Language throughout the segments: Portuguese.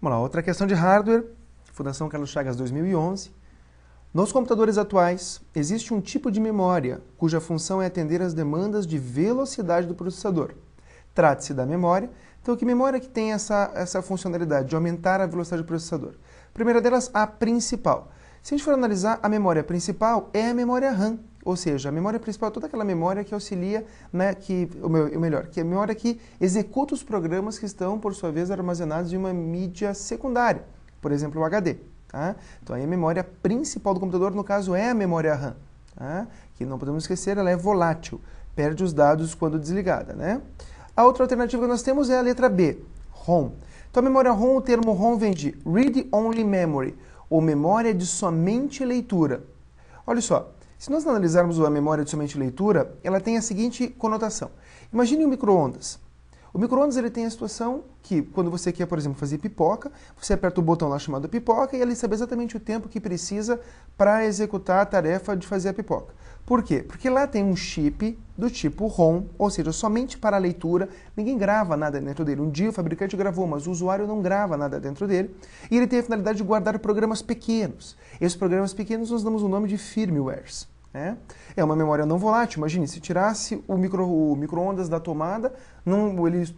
Vamos lá, outra questão de hardware, Fundação Carlos Chagas 2011. Nos computadores atuais, existe um tipo de memória cuja função é atender às demandas de velocidade do processador. Trata-se da memória. Então, que memória que tem essa funcionalidade de aumentar a velocidade do processador? A primeira delas, a principal. Se a gente for analisar, a memória principal é a memória RAM, ou seja, a memória principal é toda aquela memória que auxilia, né, que é a memória que executa os programas que estão, por sua vez, armazenados em uma mídia secundária, por exemplo, o HD. Tá? Então, aí a memória principal do computador, no caso, é a memória RAM, tá? Que não podemos esquecer, ela é volátil, perde os dados quando desligada. Né? A outra alternativa que nós temos é a letra B, ROM. Então, a memória ROM, o termo ROM vem de Read Only Memory, ou memória de somente leitura. Olha só, se nós analisarmos a memória de somente leitura, ela tem a seguinte conotação. Imagine um micro-ondas. O micro-ondas ele tem a situação que, quando você quer, por exemplo, fazer pipoca, você aperta o botão lá chamado pipoca e ele sabe exatamente o tempo que precisa para executar a tarefa de fazer a pipoca. Por quê? Porque lá tem um chip do tipo ROM, ou seja, somente para a leitura, ninguém grava nada dentro dele. Um dia o fabricante gravou, mas o usuário não grava nada dentro dele, e ele tem a finalidade de guardar programas pequenos. Esses programas pequenos nós damos o nome de firmwares. Né? É uma memória não volátil. Imagine, se tirasse o micro-ondas da tomada, ele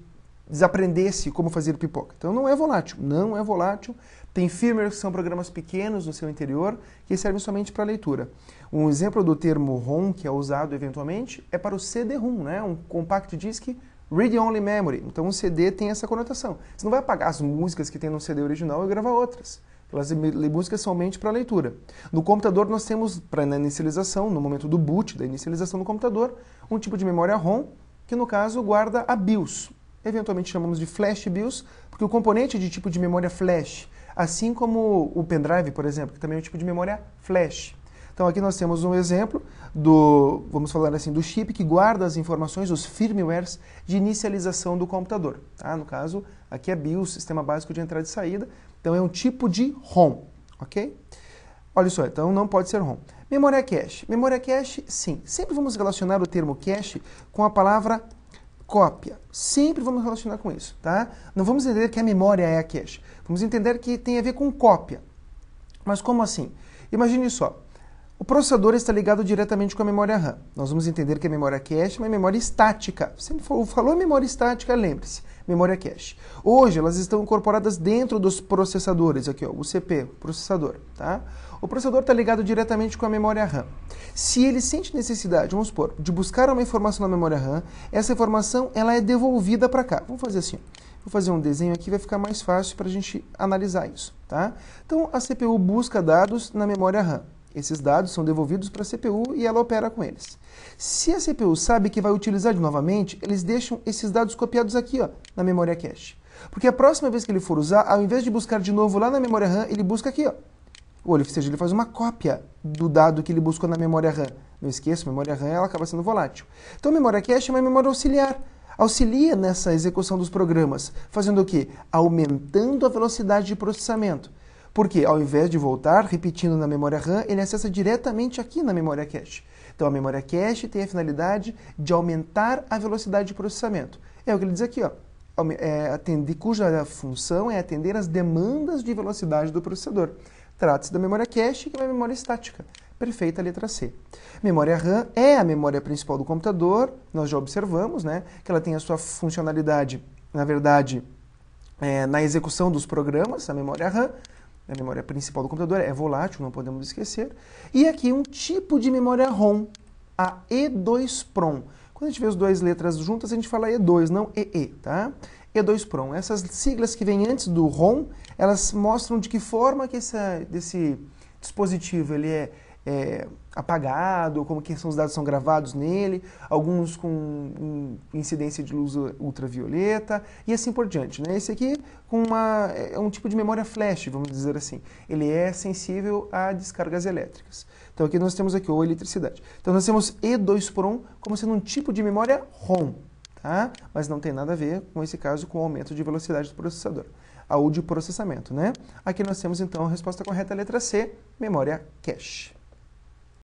desaprendesse como fazer pipoca. Então não é volátil, não é volátil. Tem firmware que são programas pequenos no seu interior que servem somente para leitura. Um exemplo do termo ROM que é usado eventualmente é para o CD-ROM, né? Um Compact Disc Read Only Memory. Então o CD tem essa conotação. Você não vai apagar as músicas que tem no CD original e gravar outras. As músicas são somente para leitura. No computador nós temos, para a inicialização, no momento do boot, da inicialização do computador, um tipo de memória ROM, que no caso guarda a BIOS. Eventualmente chamamos de Flash BIOS, porque o componente é de tipo de memória Flash, assim como o pendrive, por exemplo, que também é um tipo de memória Flash. Então aqui nós temos um exemplo do, vamos falar assim, do chip que guarda as informações, os firmwares de inicialização do computador. Tá? No caso, aqui é BIOS, Sistema Básico de Entrada e Saída. Então é um tipo de ROM, ok? Olha só, então não pode ser ROM. Memória cache. Memória cache, sim. Sempre vamos relacionar o termo cache com a palavra cópia. Sempre vamos relacionar com isso, tá? Não vamos entender que a memória é a cache. Vamos entender que tem a ver com cópia. Mas como assim? Imagine só. O processador está ligado diretamente com a memória RAM. Nós vamos entender que a memória cache é uma memória estática. Sempre falou memória estática, lembre-se, memória cache. Hoje elas estão incorporadas dentro dos processadores, aqui ó, o CPU, processador, tá? O processador está ligado diretamente com a memória RAM. Se ele sente necessidade, vamos supor, de buscar uma informação na memória RAM, essa informação ela é devolvida para cá. Vamos fazer assim, vou fazer um desenho aqui, vai ficar mais fácil para a gente analisar isso, tá? Então a CPU busca dados na memória RAM. Esses dados são devolvidos para a CPU e ela opera com eles. Se a CPU sabe que vai utilizar novamente, eles deixam esses dados copiados aqui, ó, na memória cache. Porque a próxima vez que ele for usar, ao invés de buscar de novo lá na memória RAM, ele busca aqui, ó. Ou seja, ele faz uma cópia do dado que ele buscou na memória RAM. Não esqueça, a memória RAM ela acaba sendo volátil. Então a memória cache é uma memória auxiliar. Auxilia nessa execução dos programas, fazendo o quê? Aumentando a velocidade de processamento. Porque ao invés de voltar, repetindo na memória RAM, ele acessa diretamente aqui na memória cache. Então a memória cache tem a finalidade de aumentar a velocidade de processamento. É o que ele diz aqui, ó, cuja função é atender às demandas de velocidade do processador. Trata-se da memória cache, que é uma memória estática. Perfeita a letra C. Memória RAM é a memória principal do computador, nós já observamos, né, que ela tem a sua funcionalidade, na verdade, na execução dos programas, a memória RAM. A memória principal do computador é volátil, não podemos esquecer. E aqui um tipo de memória ROM, a E2PROM. Quando a gente vê as duas letras juntas, a gente fala E2, não EE, tá? E2PROM. Essas siglas que vêm antes do ROM, elas mostram de que forma que esse dispositivo ele é apagado, como que os dados são gravados nele, alguns com incidência de luz ultravioleta e assim por diante. Né? Esse aqui é um tipo de memória flash, vamos dizer assim. Ele é sensível a descargas elétricas. Então aqui nós temos aqui ou eletricidade. Então nós temos E2PROM como sendo um tipo de memória ROM, tá? Mas não tem nada a ver com esse caso com o aumento de velocidade do processador, ou de processamento. Né? Aqui nós temos então a resposta correta, a letra C, memória cache.